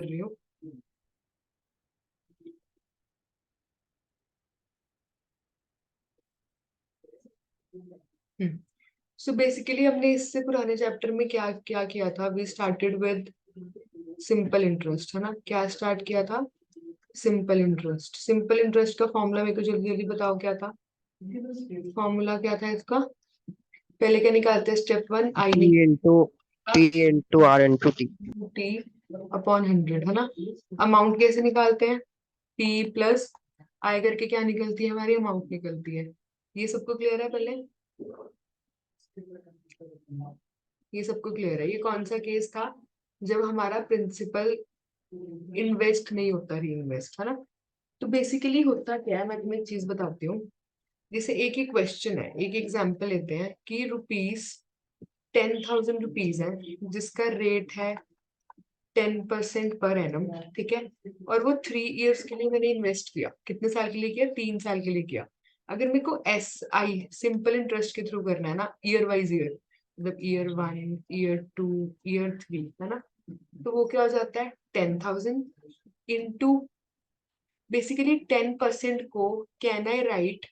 कर रही हूँ। सो बेसिकली हमने इससे पुराने चैप्टर में क्या क्या किया था, we started with simple interest, है ना। क्या स्टार्ट किया था? Simple interest. सिंपल इंटरेस्ट का फॉर्मूला मेरे को जल्दी जल्दी बताओ, क्या था फॉर्मूला, क्या था इसका? पहले क्या निकालते हैं? स्टेप वन, आई P into P into R into T. T upon 100, है ना। अमाउंट कैसे निकालते हैं? पी प्लस आई करके क्या निकलती है हमारी? अमाउंट निकलती है। ये सबको क्लियर है? पहले ये सबको क्लियर है? ये कौन सा केस था? जब हमारा प्रिंसिपल इन्वेस्ट नहीं होता, री इन्वेस्ट, है ना। तो बेसिकली होता क्या है, मैं तुम्हें एक चीज बताती हूँ। जैसे एक एक क्वेश्चन है, एक एग्जाम्पल लेते हैं कि रुपीज 10,000 रुपीज है, जिसका रेट है 10% पर एनम, ठीक है। और वो 3 इयर्स के लिए मैंने इन्वेस्ट किया। कितने साल के लिए किया? 3 साल के लिए किया। अगर मेरे को एस आई सिंपल इंटरेस्ट के थ्रू करना है ना, ईयर वाइज ईयर, मतलब ईयर 1, ईयर 2, ईयर 3, है ना। तो वो क्या हो जाता है? 10,000 इंटू, बेसिकली 10% को कैन आई राइट,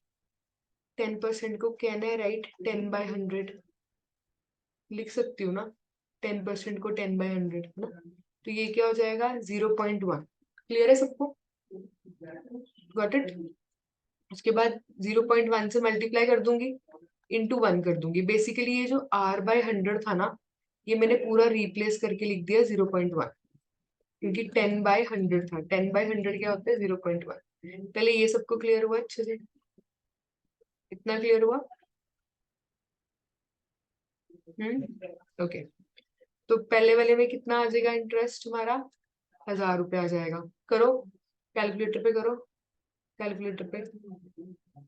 10% को कैन आई राइट 10/100, लिख सकती हूँ ना। 10% को 10/100, है ना। तो ये क्या हो जाएगा? 0.1। क्लियर है सबको? Got it? उसके बाद 0.1 से मल्टीप्लाई कर दूंगी, इंटू 1 कर दूंगी। बेसिकली ये जो R/100 था ना, ये मैंने पूरा रिप्लेस करके लिख दिया 0.1, क्योंकि 10/100 था। 10/100 क्या होता है? 0.1। पहले ये सबको क्लियर हुआ अच्छे से? इतना क्लियर हुआ? ओके। तो पहले वाले में कितना आ जाएगा इंटरेस्ट हमारा? 1,000 रुपये आ जाएगा। करो, कैलकुलेटर पे करो, कैलकुलेटर पे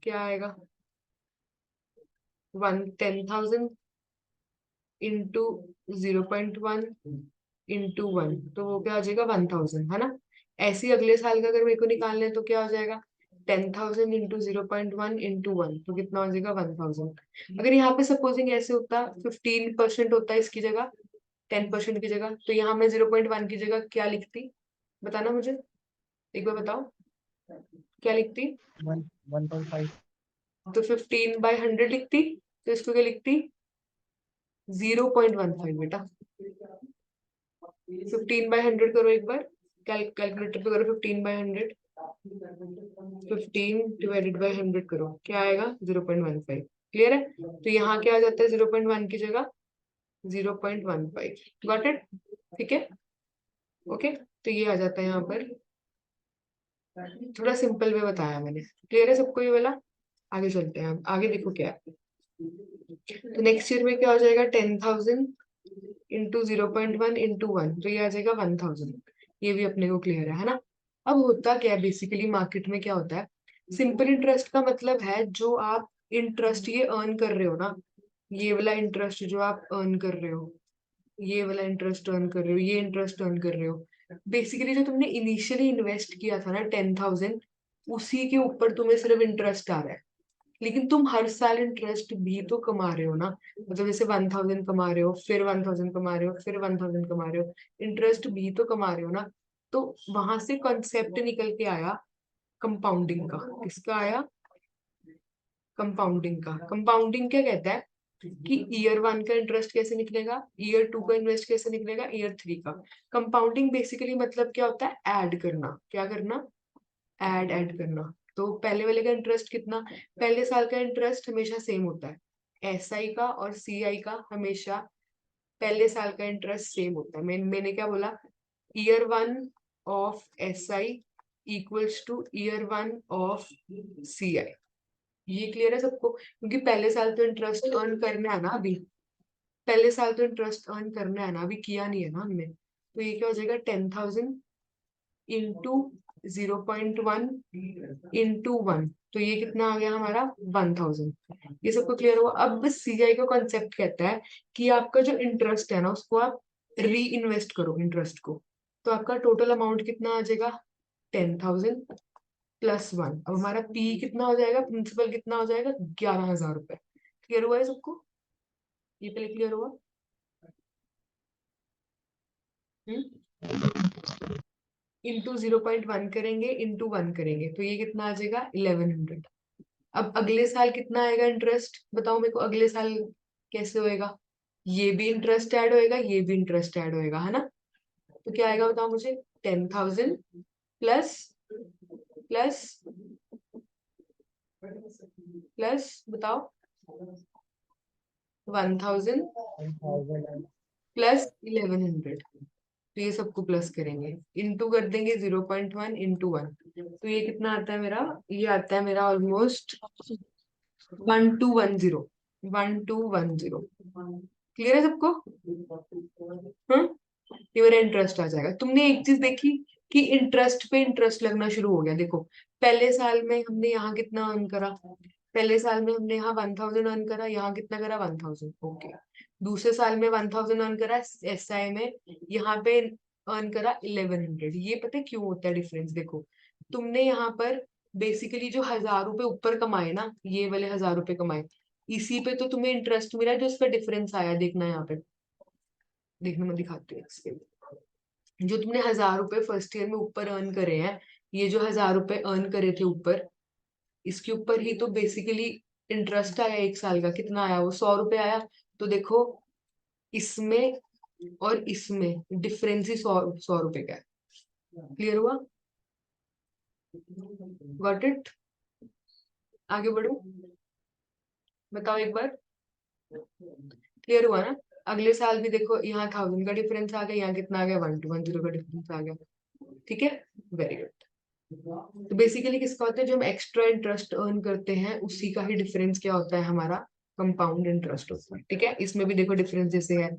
क्या आएगा? 10,000 इंटू 0.1 इंटू 1, तो वो क्या हो जाएगा? 1,000, है ना। ऐसे ही अगले साल का अगर मेरे को निकालना है तो क्या हो जाएगा? 10,000 इंटू 0.1 इंटू 1, तो कितना हो जाएगा? 1,000। अगर यहाँ पे सपोजिंग ऐसे होता, 15% होता है इसकी जगह, 10% की जगह, तो यहाँ मैं 0.1 की जगह क्या लिखती? बताना मुझे, एक बार बताओ, क्या लिखती? 1.5. तो 15/100 लिखती। तो इसको क्या लिखती? 0.15 बेटा। 15/100 करो एक बार, कैलकुलेटर पे करो। 15/100, 15 डिवाइडेड बाय 100 करो, क्या आएगा? 0.15। क्लियर है? तो यहाँ क्या आ जाता है 0.1 की जगह? 0.15। Got it? ठीक है, ओके। तो ये आ जाता है यहाँ पर। थोड़ा सिंपल में बताया मैंने। क्लियर है सबको ये वाला? आगे चलते हैं, अब आगे देखो क्या है। तो नेक्स्ट ईयर में क्या हो जाएगा? 10,000 इंटू 0.1 इंटू 1, तो ये आ जाएगा 1,000। ये भी अपने को क्लियर है ना। अब होता क्या है बेसिकली, मार्केट में क्या होता है? सिंपल इंटरेस्ट का मतलब है जो आप इंटरेस्ट ये अर्न कर रहे हो ना, ये वाला इंटरेस्ट जो आप अर्न कर रहे हो, ये वाला इंटरेस्ट अर्न कर रहे हो, ये इंटरेस्ट अर्न कर रहे हो, बेसिकली जो तुमने इनिशियली इन्वेस्ट किया था ना 10,000, उसी के ऊपर तुम्हें सिर्फ इंटरेस्ट आ रहा है। लेकिन तुम हर साल इंटरेस्ट भी तो कमा रहे हो ना। मतलब जैसे 1,000 कमा रहे हो, फिर 1,000 कमा रहे हो, फिर 1,000 कमा रहे हो, इंटरेस्ट भी तो कमा रहे हो ना। तो वहां से कॉन्सेप्ट निकल के आया कंपाउंडिंग का। किसका आया? कंपाउंडिंग का। कंपाउंडिंग क्या कहता है कि ईयर 1 का इंटरेस्ट कैसे निकलेगा, ईयर 2 का इन्वेस्ट कैसे निकलेगा, ईयर 3 का। कंपाउंडिंग बेसिकली मतलब क्या होता है? ऐड करना। क्या करना? ऐड ऐड करना। तो पहले वाले का इंटरेस्ट कितना? पहले साल का इंटरेस्ट हमेशा सेम होता है। SI का और CI का हमेशा पहले साल का इंटरेस्ट सेम होता है। मैंने क्या बोला? Year 1 of SI equals two year 1 of CI। ये क्लियर है सबको? क्योंकि पहले साल तो इंटरेस्ट अर्न करना है ना अभी, पहले साल तो इंटरेस्ट अर्न करना है ना, अभी किया नहीं है ना हमने। तो ये क्या हो जाएगा? 10,000 इंटू 0.1 इंटू 1, तो ये कितना आ गया हमारा? 1,000। ये सबको क्लियर हुआ? अब बस CI का कॉन्सेप्ट कहता है कि आपका जो इंटरेस्ट है ना, उसको आप री इन्वेस्ट करो इंटरेस्ट को। तो आपका टोटल अमाउंट कितना आ जाएगा? 10,000 +1। अब हमारा P कितना हो जाएगा? प्रिंसिपल कितना हो जाएगा? 11,000 रुपए। क्लियर हुआ है सबको? ये पहले क्लियर हुआ? हम्म इंटू 0.1 करेंगे इंटू 1 करेंगे तो ये कितना आ जाएगा 1100। अब अगले साल कितना आएगा इंटरेस्ट बताओ मेरे को, अगले साल कैसे होएगा? ये भी इंटरेस्ट ऐड होएगा, ये भी इंटरेस्ट ऐड होएगा, है ना? तो क्या आएगा बताओ मुझे, 10,000 प्लस प्लस प्लस बताओ 1,000 1000 प्लस 1100। तो ये सबको प्लस करेंगे, इंटू कर देंगे 0.1 इंटू 1। तो ये कितना आता है मेरा, ये आता है मेरा ऑलमोस्ट 1210, 1210। क्लियर है सबको? हाँ, ये मेरा इंटरेस्ट आ जाएगा। तुमने एक चीज देखी कि इंटरेस्ट पे इंटरेस्ट लगना शुरू हो गया। देखो पहले साल में हमने यहाँ कितना अर्न करा, पहले साल में हमने यहाँ 1,000 अर्न करा, यहाँ कितना करा 1,000, ओके। दूसरे साल में 1,000 अर्न करा एसआई में, यहाँ पे अर्न करा 1,100। ये पता है क्यों होता है डिफरेंस? देखो तुमने यहाँ पर बेसिकली जो 1,000 रुपए ऊपर कमाए ना, ये वाले 1,000 रुपए कमाए, इसी पे तो तुम्हें इंटरेस्ट मिला जो इसका डिफरेंस आया। देखना यहाँ पे, देखना मैं दिखाती हूँ इसके। जो तुमने 1,000 रुपए फर्स्ट ईयर में ऊपर अर्न करे हैं, ये जो 1,000 रुपए अर्न करे थे ऊपर, इसके ऊपर ही तो बेसिकली इंटरेस्ट आया एक साल का। कितना आया? वो 100 रुपए आया। तो देखो इसमें और इसमें डिफरेंस ही 100 रुपए का है। क्लियर हुआ? Got it? आगे बढ़ो, बताओ एक बार। क्लियर हुआ ना? अगले साल भी देखो यहाँ 1,000 का डिफरेंस आ गया, यहाँ कितना आ गया 1,210 का डिफरेंस आ गया। ठीक है, वेरी गुड। तो बेसिकली किसका होता है, जो हम एक्स्ट्रा इंटरेस्ट अर्न करते हैं उसी का ही डिफरेंस क्या होता है हमारा, कंपाउंड इंटरेस्ट होता है। ठीक है, इसमें भी देखो डिफरेंस जैसे है,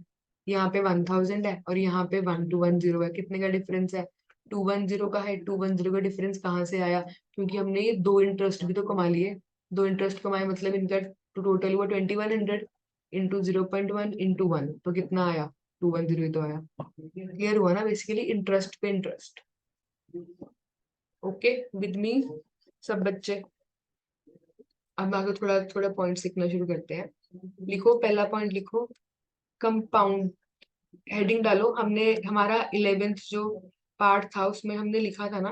यहाँ पे 1,000 है और यहाँ पे 1,210 है। कितने का डिफरेंस है? 210 का है। 210 का डिफरेंस कहाँ से आया? क्योंकि हमने ये दो इंटरेस्ट भी तो कमा लिए। दो इंटरेस्ट कमाए मतलब इनका टोटल हुआ 2,100 इंटू 0.1 इंटू 1, तो कितना आया? 210 ही तो आया। क्लियर हुआ ना? बेसिकली इंटरेस्ट पे इंटरेस्ट। ओके विद मी सब बच्चे? अब आगे थोड़ा थोड़ा पॉइंट सीखना शुरू करते हैं। लिखो, पहला पॉइंट लिखो, कंपाउंड। हेडिंग डालो। हमने हमारा 11th जो पार्ट था उसमें हमने लिखा था ना,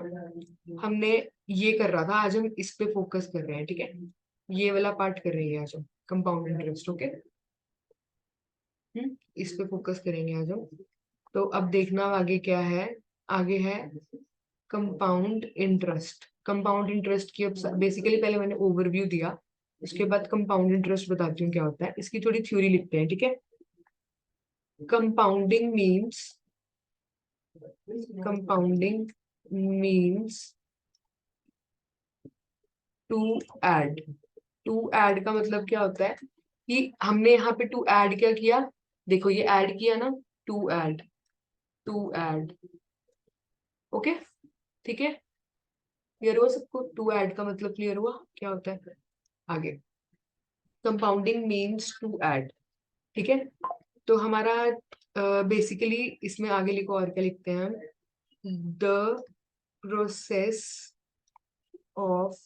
हमने ये कर रहा था, आज हम इस पे फोकस कर रहे हैं। ठीक है, ये वाला पार्ट कर रहे हैं आज हम, कंपाउंड इंटरेस्ट। ओके, इस पे फोकस करेंगे आज हम। तो अब देखना आगे क्या है। आगे है कंपाउंड इंटरेस्ट। कंपाउंड इंटरेस्ट की अब बेसिकली पहले मैंने ओवरव्यू दिया, उसके बाद कंपाउंड इंटरेस्ट बताती हूँ क्या होता है। इसकी थोड़ी थ्योरी लिखते हैं। ठीक है, compounding means, compounding means to add. To add का मतलब क्या होता है कि हमने यहाँ पे टू ऐड क्या किया, देखो ये ऐड किया ना, to add, to add. Okay, ठीक है, क्लियर हुआ सबको? टू ऐड का मतलब क्लियर हुआ क्या होता है? आगे कंपाउंडिंग मीन्स टू ऐड। ठीक है, तो हमारा बेसिकली इसमें आगे लिखो, और क्या लिखते हैं हम, the process of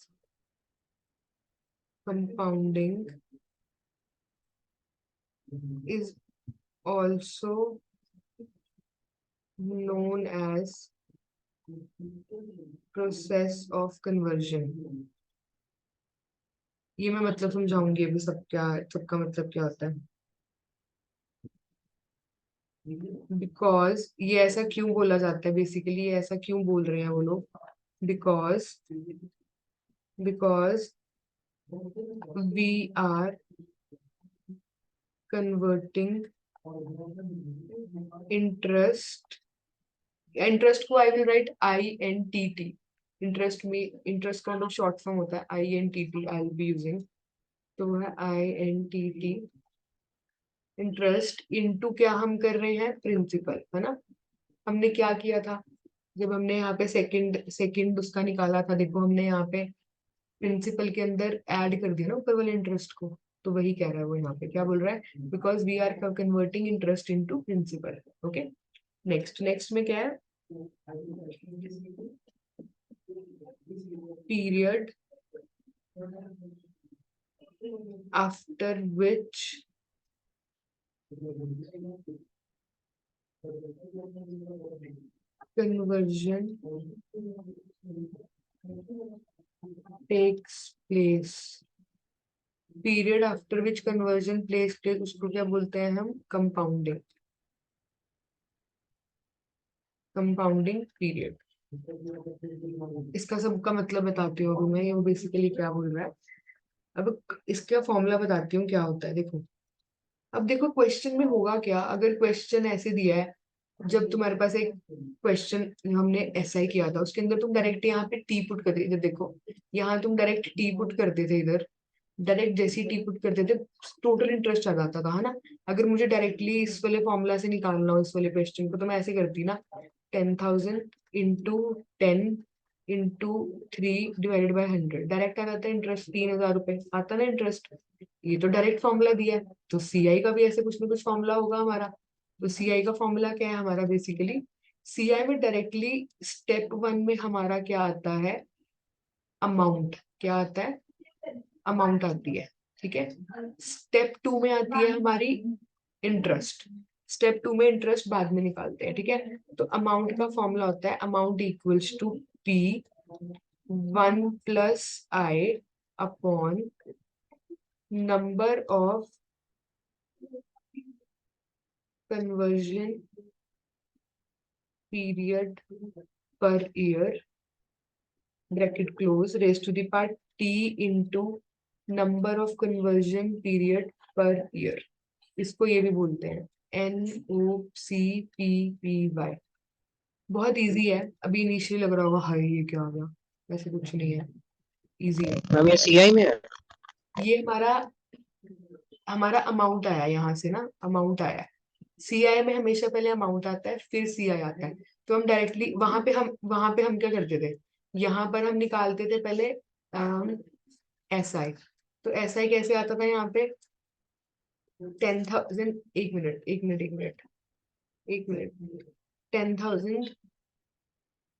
compounding is also known as process of conversion. ये मैं मतलब समझाऊंगी अभी सब, क्या सबका मतलब क्या होता है। बिकॉज ये ऐसा क्यों बोला जाता है, बेसिकली ये ऐसा क्यों बोल रहे हैं वो लोग, because because we are converting interest. Interest को I will write INTT। Interest में, इंटरेस्ट का शॉर्ट फॉर्म होता है INTT, I will be using. तो वो है INTT, इंटरेस्ट इनटू क्या हम कर रहे हैं, प्रिंसिपल, है ना? हमने क्या किया था जब हमने यहाँ पे सेकंड सेकंड उसका निकाला था, देखो हमने यहाँ पे प्रिंसिपल के अंदर ऐड कर दिया ना ऊपर वाले इंटरेस्ट को। तो वही कह रहा है वो, यहाँ पे क्या बोल रहा है, because we are converting interest into principal. Okay, next next में क्या है, period after which conversion takes place, period after which conversion place take, उसको क्या बोलते हैं हम? Compounding, compounding period. इसका सबका मतलब बताती हूँ अभी मैं, ये बेसिकली क्या बोल रहा है। अब इसका फॉर्मूला बताती हूँ क्या होता है, देखो। अब देखो क्वेश्चन में होगा क्या, अगर क्वेश्चन ऐसे दिया है, जब तुम्हारे पास एक क्वेश्चन हमने ऐसा ही किया था, उसके अंदर तुम डायरेक्ट यहाँ पे टी पुट कर देते, देखो यहाँ तुम डायरेक्ट टी पुट करते थे, इधर डायरेक्ट जैसे ही टी पुट करते थे टोटल इंटरेस्ट आ जाता था, है ना। अगर मुझे डायरेक्टली इस वाले फॉर्मूला से निकालना हो इस वाले क्वेश्चन को, तो मैं ऐसे करती ना, 10,000 into 10 into 3 divided by 100, direct आ जाता है इंटरेस्ट, 3,000 रुपए आता ना इंटरेस्ट। ये तो डायरेक्ट फॉर्मूला दिया है, तो सीआई का भी ऐसे कुछ ना कुछ फॉर्मूला होगा हमारा। तो सीआई का फॉर्मूला क्या है हमारा, बेसिकली सीआई में डायरेक्टली स्टेप 1 में हमारा क्या आता है, अमाउंट, क्या आता है, अमाउंट आती है, ठीक है। स्टेप 2 में आती है हमारी इंटरेस्ट, स्टेप 2 में इंटरेस्ट बाद में निकालते हैं, ठीक है। तो अमाउंट का फॉर्मूला होता है, amount equals to P 1 + I upon number of conversion period per year, bracket close, raise to the power T into number of conversion period per year. इसको ये भी बोलते हैं NOCPPY। बहुत इजी है, अभी इनिशियली लग रहा होगा हाय ये क्या आ गया, वैसे कुछ नहीं है, इजी है। मैम ये सीआई में है। ये हमारा हमारा अमाउंट आया यहाँ से ना, अमाउंट आया है। सीआई में हमेशा पहले अमाउंट आता है फिर सीआई आता है। तो हम डायरेक्टली वहां पे हम क्या करते थे, यहाँ पर हम निकालते थे पहले एसआई। तो एसआई कैसे आता था यहाँ पे, 10,000, एक मिनट 10,000,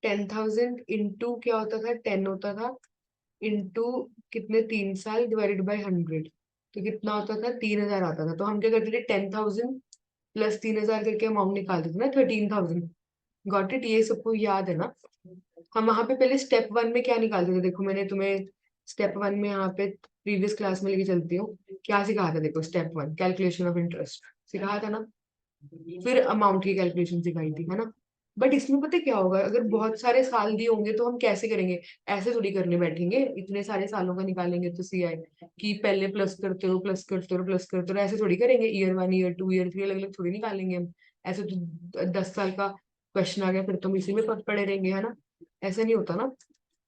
10,000 इंटू क्या होता था, 10 होता था, इंटू कितने, 3 साल, डिवाइडेड बाय 100, तो कितना होता था, 3,000 आता था। तो हम क्या करते थे, 10,000 + 3,000 करके अमाउंट निकालते थे ना, 13,000। गॉट इट, ये सबको याद है ना। हम वहां पे पहले स्टेप 1 में क्या निकालते थे, देखो मैंने तुम्हें स्टेप 1 में यहाँ पे प्रीवियस क्लास में लेके चलती हूँ, क्या सिखाया था, देखो स्टेप 1 कैलकुलेशन ऑफ इंटरेस्ट सिखाया था ना, फिर अमाउंट की कैलकुलेशन सिखाई थी, है ना। बट इसमें पता है क्या होगा, अगर बहुत सारे साल दिए होंगे तो हम कैसे करेंगे, ऐसे थोड़ी करने बैठेंगे, इतने सारे सालों का निकालेंगे तो सीआई कि पहले प्लस करते हो प्लस करते हो प्लस करते हो, ऐसे थोड़ी करेंगे, ईयर 1 ईयर 2 ईयर 3 अलग अलग थोड़ी निकालेंगे हम। ऐसे तो 10 साल का क्वेश्चन आ गया फिर तुम इसी में पड़े रहेंगे, है ना। ऐसे नहीं होता ना।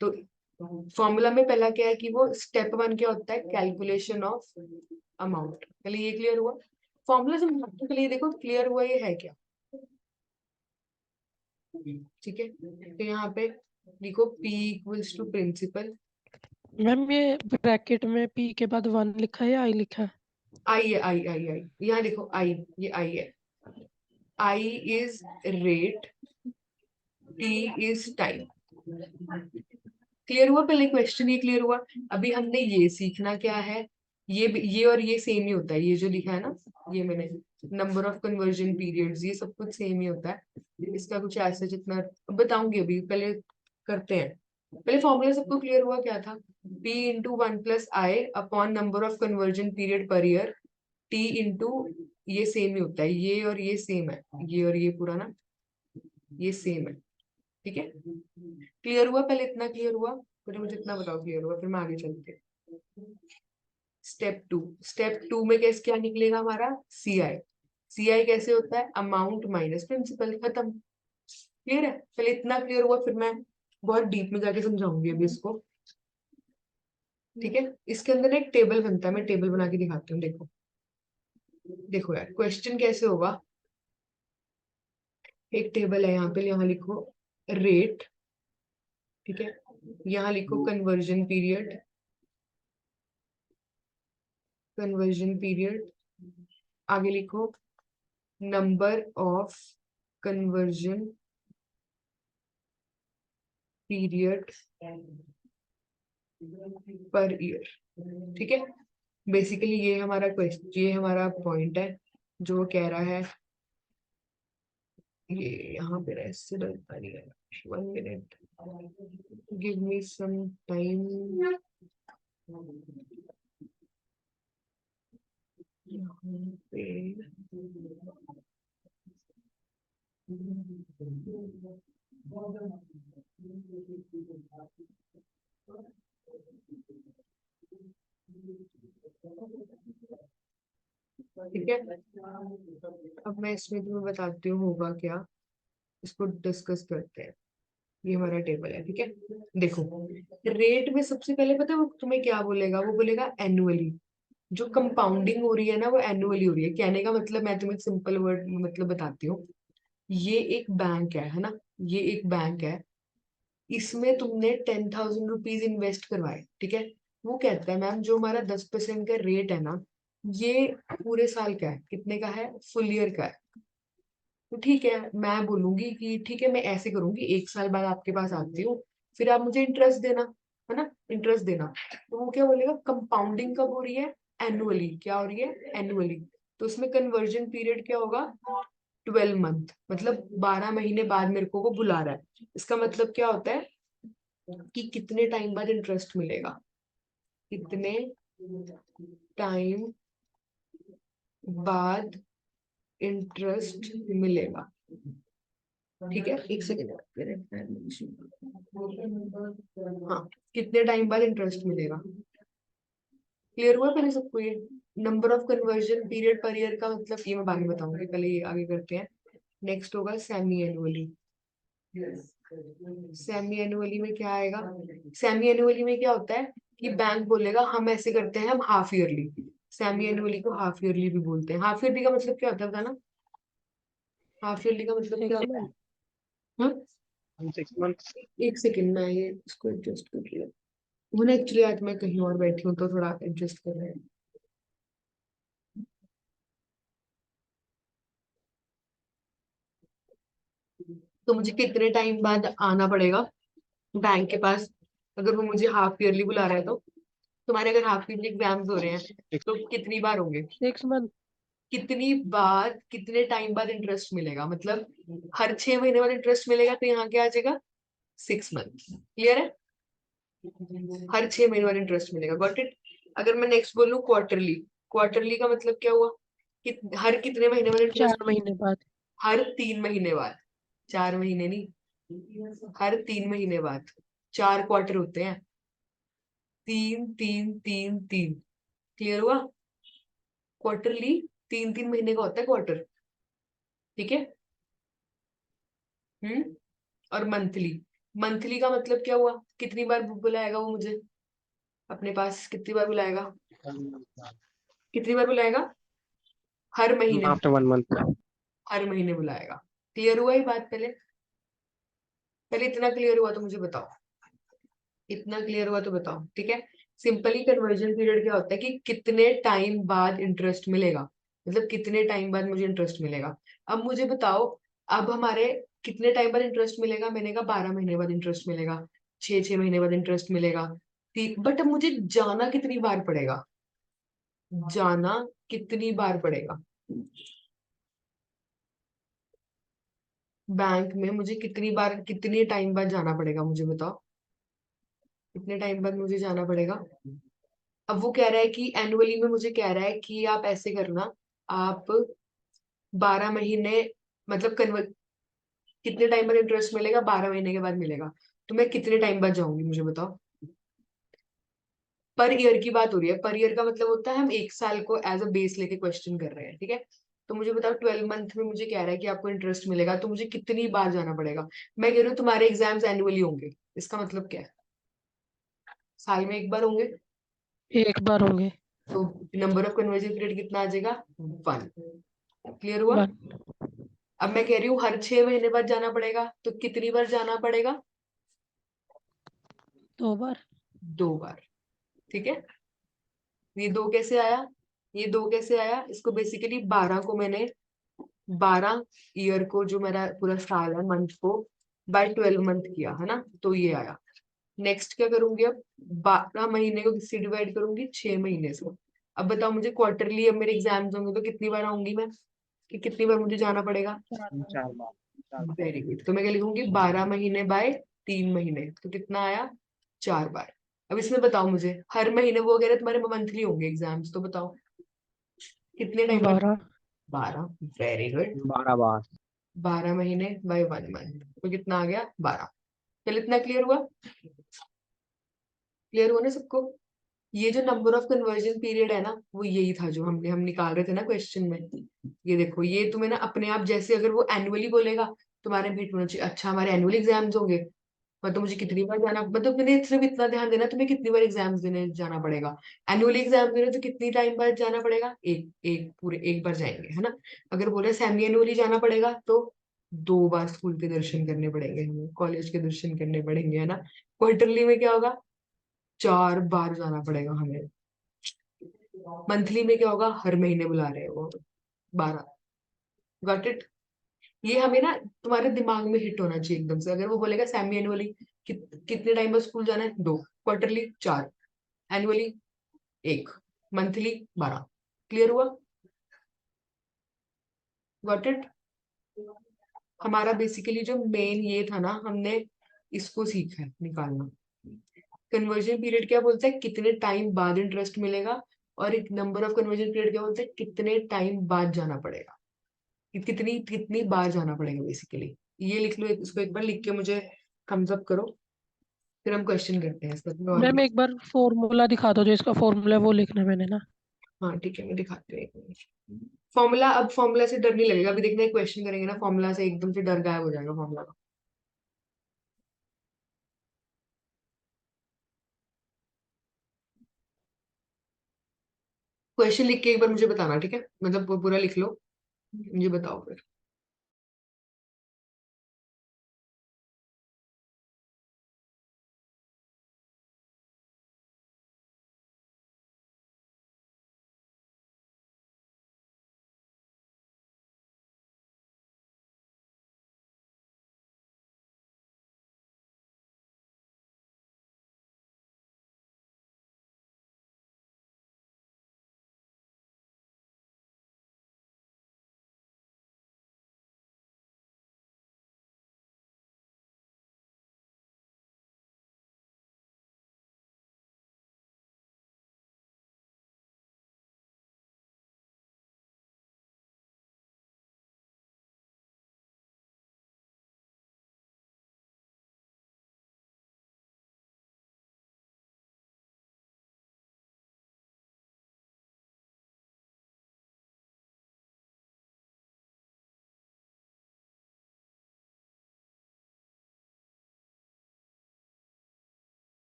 तो फॉर्मूला में पहला क्या है कि वो स्टेप 1 क्या होता है, कैलकुलेशन ऑफ अमाउंट। पहले ये क्लियर हुआ, फॉर्मूला से के लिए देखो क्लियर हुआ ये है क्या, ठीक है। तो यहाँ पे लिखो P equals to principal, ma'am ये ब्रैकेट में पी के बाद 1 लिखा है या आई लिखा है? आई है, आई यहाँ लिखो आई, ये आई है, I is rate, T is time. Clear हुआ, पहले क्वेश्चन ये क्लियर हुआ। अभी हमने ये सीखना क्या है, ये और ये सेम ही होता है, ये जो लिखा है ना, ये मैंने नंबर ऑफ कन्वर्जन पीरियड्स, ये सब कुछ सेम ही होता है। इसका कुछ ऐसा जितना बताऊंगी अभी, पहले करते हैं। पहले फॉर्मूला सबको क्लियर हुआ क्या था, P into 1 + I upon number of conversion period per year, T into, ये सेम ही होता है, ये और ये सेम है, ये और ये पूरा ना, ये सेम है, ठीक है। क्लियर हुआ, पहले इतना क्लियर हुआ, फिर मुझे इतना बताओ क्लियर हुआ, फिर मैं आगे चलते हैं। स्टेप 2 में कैसे क्या निकलेगा हमारा, सीआई। सीआई कैसे होता है, अमाउंट माइनस प्रिंसिपल, खत्म। क्लियर है, पहले इतना क्लियर हुआ, फिर मैं बहुत डीप में जाके समझाऊंगी अभी इसको, ठीक है। इसके अंदर एक टेबल बनता है, मैं टेबल बना के दिखाती हूँ, देखो। देखो यार क्वेश्चन कैसे होगा, एक टेबल है यहाँ पे, यहाँ लिखो रेट, ठीक है, यहाँ लिखो कन्वर्जन पीरियड, कन्वर्जन पीरियड, आगे लिखो number of conversion period per year, ठीक है। बेसिकली ये हमारा क्वेश्चन, ये हमारा पॉइंट है जो कह रहा है ये यहाँ पे ऐसे डलता नहीं है। 1 minute, give me some time. यहाँ पे ठीक है। अब मैं इसमें तुम्हें बताती हूँ होगा क्या, इसको डिस्कस करते हैं। ये हमारा टेबल है, ठीक है। देखो, रेट में सबसे पहले पता है वो तुम्हें क्या बोलेगा, वो बोलेगा एनुअली। जो कंपाउंडिंग हो रही है ना वो एनुअली हो रही है। कहने का मतलब, मैं तुम्हें सिंपल वर्ड मतलब बताती हूँ। ये एक बैंक है ना, ये एक बैंक है। इसमें तुमने 10,000 रुपीज इन्वेस्ट करवाए, ठीक है। वो कहता है मैम जो हमारा 10% का रेट है ना, ये पूरे साल का है, कितने का है, फुल ईयर का है। तो ठीक है, मैं बोलूंगी कि ठीक है मैं ऐसे करूंगी, 1 साल बाद आपके पास आती हूँ, फिर आप मुझे इंटरेस्ट देना, है ना, इंटरेस्ट देना। तो वो क्या बोलेगा, कंपाउंडिंग कब हो रही है, एनुअली। क्या हो रही है, एनुअली। तो उसमें कन्वर्जन पीरियड क्या होगा, 12 मंथ, मतलब 12 महीने बाद मेरे को वो बुला रहा है। इसका मतलब क्या होता है कि कितने टाइम बाद इंटरेस्ट मिलेगा, कितने टाइम बाद इंटरेस्ट मिलेगा। ठीक है, एक सेकेंड। हाँ, कितने टाइम बाद इंटरेस्ट मिलेगा। क्लियर हुआ पहले सबको ये। Number of conversion period per year का मतलब ये मैं बाद में बताऊंगी, पहले ये आगे करते हैं। नेक्स्ट होगा सेमी एनुअली। सेमी एनुअली में क्या आएगा, सेमी एनुअली में क्या होता है कि बैंक बोलेगा हम ऐसे करते हैं, हम हाफ ईयरली। सेमी एनुअली को हाफ ईयरली भी बोलते हैं। हाफ ईयरली का मतलब क्या होता है बताना, हाफ ईयरली का मतलब क्या 6 होता है। मंथ। हाँ, 6 months. एक सेकेंड, मैं ये इसको एडजस्ट कर लिया। वो ना एक्चुअली आज मैं कहीं और बैठी हूँ तो थोड़ा एडजस्ट कर रहे हैं। तो मुझे कितने टाइम बाद आना पड़ेगा बैंक के पास, अगर वो मुझे हाफ ईयरली बुला रहा है तो। तुम्हारे अगर हाफ ईयरली एग्जाम्स हो रहे हैं तो कितनी बार होंगे, 6 मंथ। कितनी बार, कितने टाइम बाद इंटरेस्ट मिलेगा, मतलब हर 6 महीने बाद इंटरेस्ट मिलेगा, तो यहाँ क्या आ जाएगा, 6 मंथ। क्लियर है, हर 6 महीने बाद इंटरेस्ट मिलेगा, गॉट इट। अगर मैं नेक्स्ट बोलूँ क्वार्टरली, क्वार्टरली का मतलब क्या हुआ कि हर कितने महीने बाद 4 इंटरेस्ट, महीने बाद। हर 3 महीने बाद। 4 महीने नहीं, हर 3 महीने बाद। 4 क्वार्टर होते हैं, 3 3 3 3। क्लियर हुआ, क्वार्टरली 3 3 महीने का होता है क्वार्टर, ठीक है। हम्म। और मंथली, मंथली का मतलब क्या हुआ, कितनी बार बुलाएगा वो मुझे अपने पास, कितनी बार बुलाएगा, कितनी बार बुलाएगा, हर महीने, After 1 month. हर महीने बुलाएगा। क्लियर हुआ ये बात, पहले पहले इतना क्लियर हुआ तो मुझे बताओ, इतना क्लियर हुआ तो बताओ, ठीक है। सिंपली कन्वर्जन पीरियड क्या होता है कि कितने टाइम बाद इंटरेस्ट मिलेगा, मतलब कितने टाइम बाद मुझे इंटरेस्ट मिलेगा। अब मुझे बताओ, अब हमारे कितने टाइम बाद इंटरेस्ट मिलेगा, मैंने कहा 12 महीने बाद इंटरेस्ट मिलेगा, 6 6 महीने बाद इंटरेस्ट मिलेगा। बट अब मुझे जाना कितनी बार पड़ेगा, जाना कितनी बार पड़ेगा बैंक में, मुझे कितनी बार, कितने टाइम बाद जाना पड़ेगा, मुझे बताओ कितने टाइम बाद मुझे जाना पड़ेगा। अब वो कह रहा है कि एनुअली में मुझे कह रहा है कि आप ऐसे करना, आप 12 महीने, मतलब कन्वर्ट, कितने टाइम बाद इंटरेस्ट मिलेगा, 12 महीने के बाद मिलेगा। तो मैं कितने टाइम बाद जाऊंगी मुझे बताओ। पर ईयर की बात हो रही है, पर ईयर का मतलब होता है हम 1 साल को एज अ बेस लेके क्वेश्चन कर रहे हैं, ठीक है। तो मुझे बताओ 12 मंथ में मुझे कह रहा है कि आपको इंटरेस्ट मिलेगा, तो मुझे कितनी बार जाना पड़ेगा। मैं कह रही हूँ तुम्हारे एग्जाम्स एनुअली होंगे, इसका मतलब क्या है, साल में एक बार होंगे। एक बार होंगे। तो नंबर ऑफ कन्वर्जन पीरियड कितना आ जाएगा, 1। क्लियर हुआ। 1। अब मैं कह रही हूँ हर 6 महीने बाद जाना पड़ेगा, तो कितनी बार जाना पड़ेगा, 2 बार। 2 बार, ठीक है। ये दो कैसे आया, ये दो कैसे आया, इसको बेसिकली 12 को मैंने, 12 ईयर को जो मेरा पूरा साल है, मंथ को बाय 12 मंथ किया है ना, तो ये आया। नेक्स्ट क्या करूंगी अब, 12 महीने को किससे डिवाइड करूंगी, 6 महीने से। अब बताओ मुझे क्वार्टरली अब मेरे एग्जाम्स होंगे तो कितनी बार आऊंगी मैं, कि कितनी बार मुझे जाना पड़ेगा, 4 बार। 4 बार. Very good. तो मैं क्या लिखूंगी, 12 महीने बाय 3 महीने, तो कितना आया, 4 बार। अब इसमें बताओ मुझे, हर महीने वो अगर तुम्हारे मंथली होंगे एग्जाम्स, तो बताओ कितने टाइम पर। 12। 12। Very good. 12 बार। 12 महीने बाय 1 मंथ, तो कितना आ गया, 12। चल इतना क्लियर हुआ, क्लियर हुआ ना सबको। ये जो नंबर ऑफ कन्वर्जन पीरियड है ना, वो यही था जो हम निकाल रहे थे ना क्वेश्चन में। ये देखो, ये तुम्हें ना अपने आप, जैसे अगर वो एनुअली बोलेगा, तुम्हारे भी होना चाहिए, अच्छा हमारे एनुअल एग्जाम्स होंगे, मतलब मुझे कितनी बार जाना, मतलब मैंने सिर्फ इतना ध्यान देना, तुम्हें कितनी बार एग्जाम्स देने जाना पड़ेगा। एनुअल एग्जाम देने तो कितनी टाइम बाद जाना पड़ेगा, एक एक पूरे एक बार जाएंगे, है ना। अगर बोले सेमी एनुअली जाना पड़ेगा, तो 2 बार स्कूल के दर्शन करने पड़ेंगे, हमें कॉलेज के दर्शन करने पड़ेंगे, है ना। क्वार्टरली में क्या होगा, 4 बार जाना पड़ेगा हमें। मंथली में क्या होगा, हर महीने बुला रहे हैं वो, 12। Got it. ये हमें ना तुम्हारे दिमाग में हिट होना चाहिए एकदम से। अगर वो बोलेगा सेमी एनुअली, कितने टाइम बाद स्कूल जाना है, 2। क्वार्टरली 4। एनुअली 1। मंथली 12। क्लियर हुआ, गॉट इट। हमारा बेसिकली जो मेन ये था ना, हमने इसको सीखा है निकालना। कन्वर्जन पीरियड क्या बोलता है, कितने टाइम बाद इंटरेस्ट मिलेगा, और एक नंबर ऑफ कन्वर्जन पीरियड क्या बोलता है, कितने टाइम बाद जाना पड़ेगा, कितनी कितनी बार जाना पड़ेगा बेसिकली। ये लिख लो, इसको एक बार लिख के मुझे थम्स अप करो, फिर हम क्वेश्चन करते हैं इसका, तुम्हें और भी। मैम एक बार फॉर्मूला दिखा दो, जो इसका फॉर्मूला है वो लिखना है मैंने ना। हाँ ठीक है, मैं दिखाती हूँ एक मिनट। फॉर्मूला, अब फॉर्मूला से डर नहीं लगेगा, अभी देखना, एक क्वेश्चन करेंगे ना, फॉर्मूला से एकदम से डर गायब हो जाएगा फॉर्मूला का। क्वेश्चन लिख के एक बार मुझे बताना, ठीक है, मतलब वो पूरा लिख लो, मुझे बताओ फिर।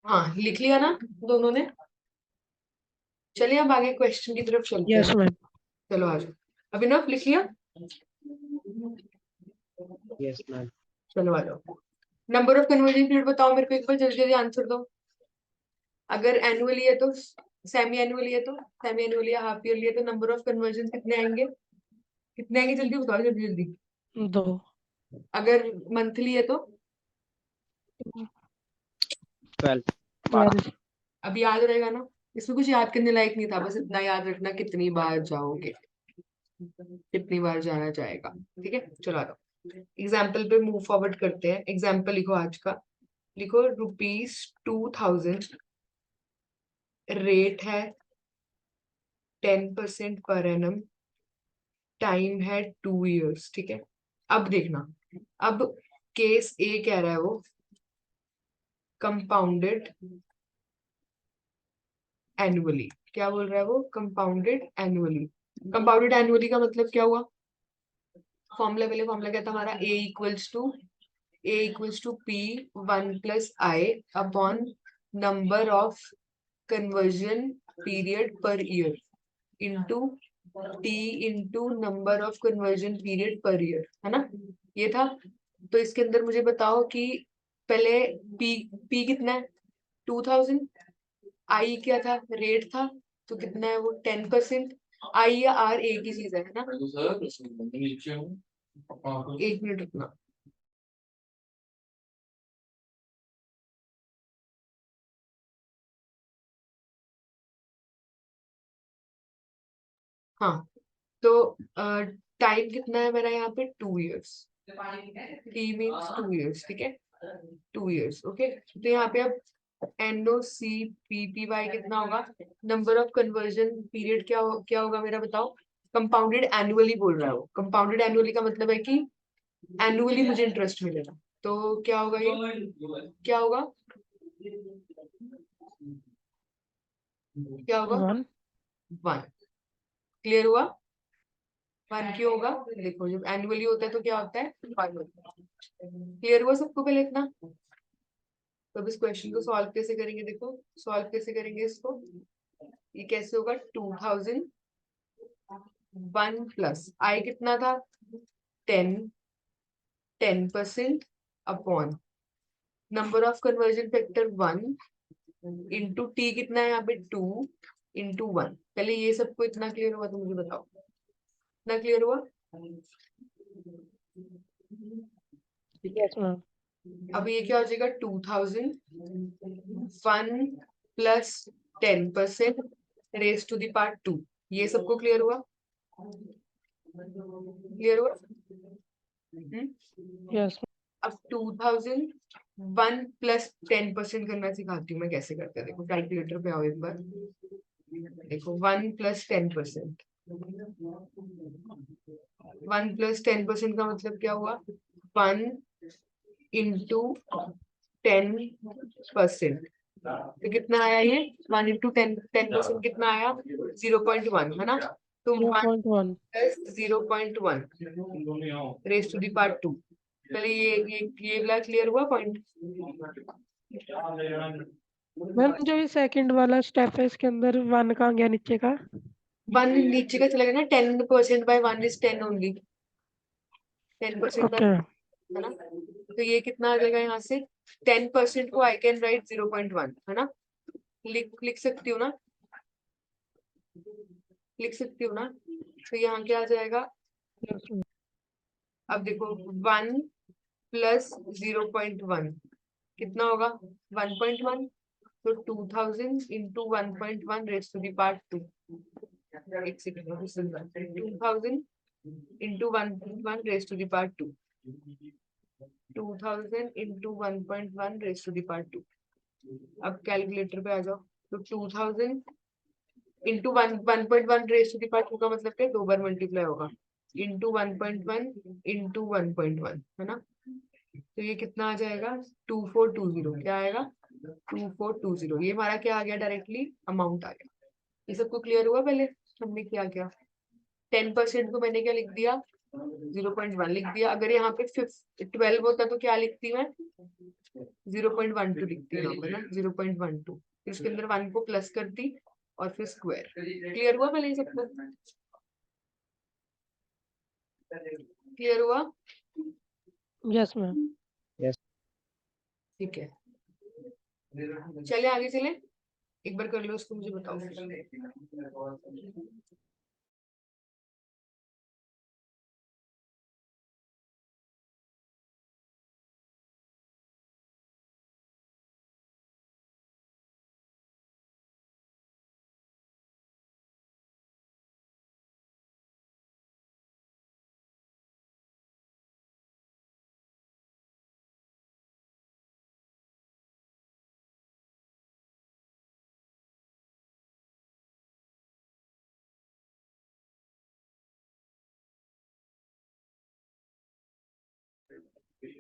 हाँ लिख लिया ना दोनों ने। चलिए अब आगे क्वेश्चन की तरफ चलते यस हैं। मैम। चलो आ जाओ। अभिनव लिख लिया। Yes ma'am. चलो आ जाओ। नंबर ऑफ कन्वर्जन पीरियड बताओ मेरे को एक बार, जल्दी जल्दी आंसर दो। अगर एनुअली है तो, सेमी एनुअली है तो, सेमी एनुअली या हाफ ईयरली है तो नंबर ऑफ कन्वर्जन कितने आएंगे, कितने आएंगे, जल्दी बताओ, जल्दी जल्दी। 2। अगर मंथली है तो, 12 12। 12। अब याद रहेगा ना, इसमें कुछ याद करने लायक नहीं था, बस इतना याद रखना कितनी बार जाओगे, कितनी बार जाना चाहेगा। ठीक है, चलो आ जाओ, एग्जाम्पल पे मूव फॉरवर्ड करते हैं। एग्जाम्पल लिखो आज का, लिखो ₹2000, रेट है 10% पर एनम, टाइम है 2 years। ठीक है, अब देखना, अब केस ए कह रहा है वो, कंपाउंडेड एनुअली। क्या बोल रहा है वो, कंपाउंडेड एनुअली। कंपाउंडेड एनुअली का मतलब क्या हुआ, फॉर्मूला, पहले फॉर्मूला क्या था हमारा, A equals to P 1 + I upon number of conversion period per year into T into number of conversion period per year, है ना, ये था। तो इसके अंदर मुझे बताओ कि पहले पी कितना है 2000, आई क्या था रेट था, तो कितना है वो 10%। आई या आर एक ही चीज है ना। एक मिनट रुकना। हाँ, तो टाइम कितना है मेरा यहाँ पे 2 years। टी मीन्स 2 years, ठीक है 2 years, ओके। तो यहाँ पे अब NOCPPY कितना होगा, नंबर ऑफ कन्वर्जन पीरियड क्या होगा मेरा बताओ। कंपाउंडेड एनुअली बोल रहा है वो, कंपाउंडेड एनुअली का मतलब है कि एनुअली मुझे इंटरेस्ट मिलेगा। तो क्या होगा ये, क्या होगा, क्या होगा 1। 1। क्लियर हुआ। 1 क्यों होगा, देखो जब एनुअली होता है तो क्या होता है 5 होता है। क्लियर हुआ सबको पहले इतना। तो अब इस क्वेश्चन को सॉल्व कैसे करेंगे, देखो सॉल्व कैसे करेंगे इसको। ये कैसे होगा 2001 प्लस आई कितना था 10% upon number of conversion factor 1 into T कितना है यहाँ पे 2 इंटू 1। पहले ये सबको इतना क्लियर हुआ तो मुझे बताओ, इतना क्लियर हुआ। ठीक है, यस मैम। अब ये क्या हो जाएगा 2001 plus 10% raise to the power 2। ये सबको क्लियर हुआ, क्लियर हुआ। यस अब 2001 प्लस 10% करना सिखाती हूँ मैं, कैसे करते हैं देखो। कैलकुलेटर पे आओ एक बार, देखो 1 प्लस 10%, 1 प्लस 10% का मतलब क्या हुआ 1 इंटू 10%। तो कितना आया ये 1 इंटू 10% कितना आया 0.1 है ना। तो 1 0.1। Plus 0.1 raise to the power 2। पहले ये वाला क्लियर हुआ पॉइंट। मैम जो ये सेकंड वाला स्टेप है इसके अंदर 1 कहाँ गया नीचे का? 1 नीचे का चला गया ना, 10% बाय 1 इज 10 ओनली, 10% ओके। है ना। तो ये कितना आ जाएगा यहाँ से 10% को आई कैन राइट 0.1 है ना। लिख सकती हूँ ना, लिख सकती हूँ ना। तो यहाँ क्या आ जाएगा, यस मैम। अब देखो 1 प्लस 0.1 कितना होगा 1.1। तो 2000 into 1.1 raise to the power 2। एक second 2000 into 1.1 raise to the power 2। 2000 into 1.1 raise to the power 2। अब कैलकुलेटर पे आ जाओ। तो 2000 into 1.1 raise to the power 2 का मतलब क्या 2 बार मल्टीप्लाई होगा, इंटू 1.1 इंटू 1.1 है ना। तो ये कितना आ जाएगा 2420। क्या आएगा 2420। ये हमारा क्या आ गया डायरेक्टली अमाउंट आ गया। ये सबको क्लियर हुआ। पहले हमने क्या किया 10% को मैंने क्या लिख दिया 0.1 लिख दिया। अगर यहाँ पे 12 होता तो क्या लिखती मैं 0.12 लिखती हूँ यहाँ पे ना 0.12। फिर उसके अंदर 1 को प्लस करती और फिर स्क्वायर। क्लियर हुआ पहले ये सबको, क्लियर हुआ। Yes ma'am. Yes. ठीक है, चले आगे चले, एक बार कर लो उसको मुझे बताओ।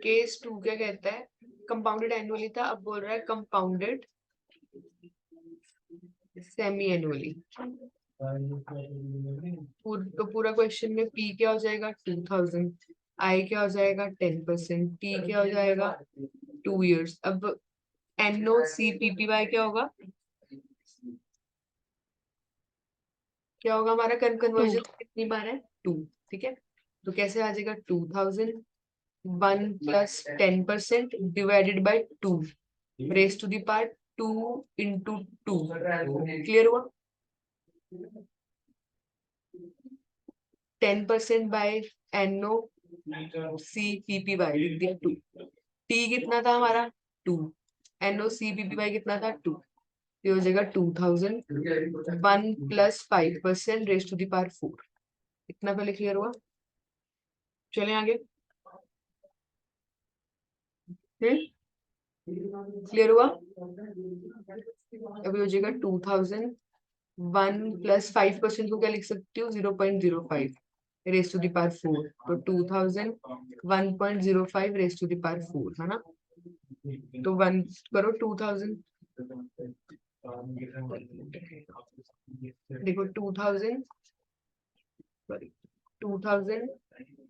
केस 2 क्या कहता है, कंपाउंडेड एनुअली था, अब बोल रहा है कंपाउंडेड सेमी एनुअली। तो पूरा क्वेश्चन में पी क्या हो जाएगा 2000, आई क्या हो जाएगा 10%, टी क्या हो जाएगा 2 years। अब NOCPPY क्या होगा, क्या होगा हमारा 2। कन्वर्जन कितनी बार है 2। ठीक है, तो कैसे आ जाएगा 2000 1 plus 10% divided by 2 raised to the power 2 into 2. Clear हुआ? 10% बाय NOCPPY लिख दिया 2. T कितना था हमारा? 2. NOCPPY कितना था? 2. ये हो जाएगा 2000. 1 plus 5% raise to the power 4. इतना पहले क्लियर हुआ? चलें आगे. क्लियर हुआ? अभी हो जाएगा 2000. 1 plus 5% को क्या लिख सकती हूँ? 0.05 रेज टू द पावर 4. तो 2000 1.05 रेज टू द पावर 4 है ना. तो 1 करो 2000. देखो 2000 सॉरी 2000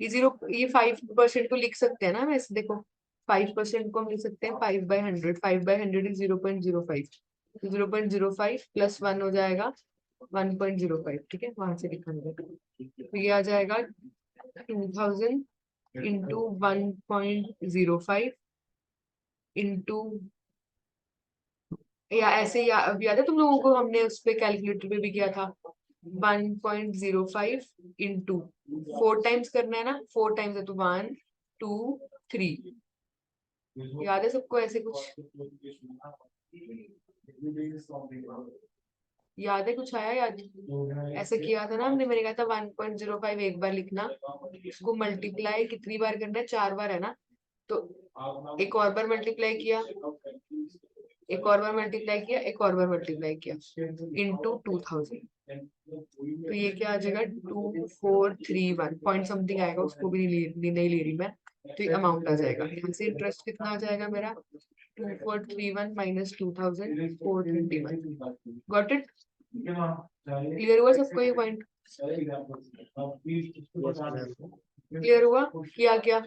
ये 5% को लिख सकते हैं ना वैसे. देखो 5% को हम लिख सकते हैं 5/100. 5/100 इज 0.05. 0.05 प्लस 1 हो जाएगा 1.05. ठीक है, वहां से लिखेंगे. तो ये आ जाएगा 2000 इंटू 1.05 इंटू या ऐसे याद है तुम लोगों को? हमने उस पे कैलकुलेटर पे भी किया था. 1.05 इंटू 4 टाइम्स करना है ना. 4 टाइम्स है तो 1 2 3. याद है सबको? ऐसे कुछ याद है? कुछ आया याद? ऐसा किया था ना हमने. मैंने कहा था 1.05 एक बार लिखना, उसको मल्टीप्लाई कितनी बार करना है? 4 बार है ना. तो एक और बार मल्टीप्लाई किया, एक और बार मल्टीप्लाई किया, एक और बार मल्टीप्लाई किया इंटू 2000. तो ये क्या आ जाएगा? 2431 पॉइंट समथिंग आएगा. उसको भी नहीं ले रही मैं. तो ये अमाउंट आ जाएगा. यहाँ से इंटरेस्ट कितना आ जाएगा मेरा? 2431 माइनस 2000 421. Got it? क्लियर हुआ सबको ये पॉइंट? Yes, ma'am. क्लियर हुआ? किया क्या?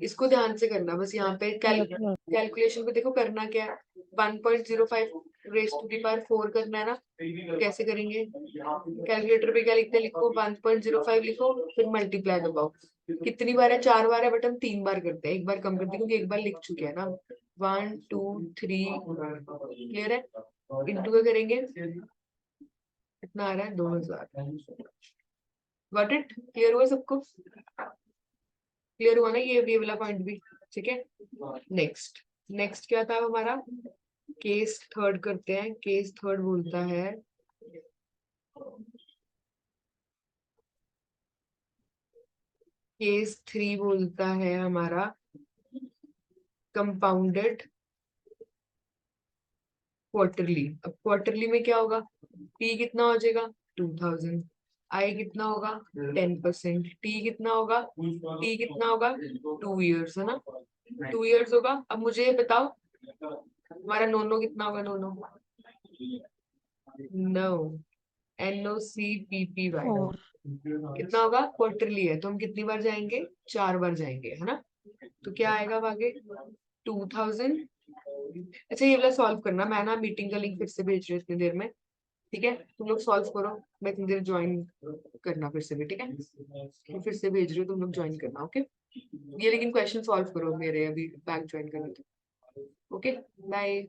इसको ध्यान से करना बस. यहाँ पे Yes, ma'am. कैलकुलेशन पे देखो करना क्या है. 1.05 रेज टू द पावर 4 करना है ना. कैसे करेंगे? कैलकुलेटर पे क्या लिखते हैं? लिखो 1.05 लिखो, फिर मल्टीप्लाई दबाओ. कितनी बार है? 4 बार है, बट हम 3 बार करते हैं. एक बार कम करते हैं क्योंकि एक बार लिख चुके हैं ना. 1 2 3. क्लियर है? इंटू का करेंगे. कितना आ रहा है? 2000. Got it? क्लियर हुआ सबको? क्लियर हुआ ना ये वाला पॉइंट भी? ठीक है. नेक्स्ट क्या था हमारा? केस थर्ड करते हैं. केस थर्ड बोलता है केस 3 बोलता है हमारा कंपाउंडेड क्वार्टरली. अब क्वार्टरली में क्या होगा? पी कितना हो जाएगा? 2000. आई कितना होगा? 10%. टी कितना होगा? 2 years है ना. 2 years होगा. अब मुझे ये बताओ हमारा नोनो कितना होगा? नोनो NOCPPY और कितना होगा? क्वार्टरली है तो हम कितनी बार जाएंगे? 4 बार जाएंगे है ना. तो क्या आएगा अब आगे? 2000. अच्छा ये वाला सॉल्व करना. मैं ना मीटिंग का लिंक फिर से भेज रही हूँ इतनी देर में. ठीक है, तुम लोग सॉल्व करो. मैं इतनी देर ज्वाइन करना फिर से भी. ठीक है, मैं फिर से भेज रही हूँ, तुम लोग ज्वाइन करना. ओके. ये लेकिन क्वेश्चन सॉल्व करो मेरे अभी बैक ज्वाइन करने. Okay bye.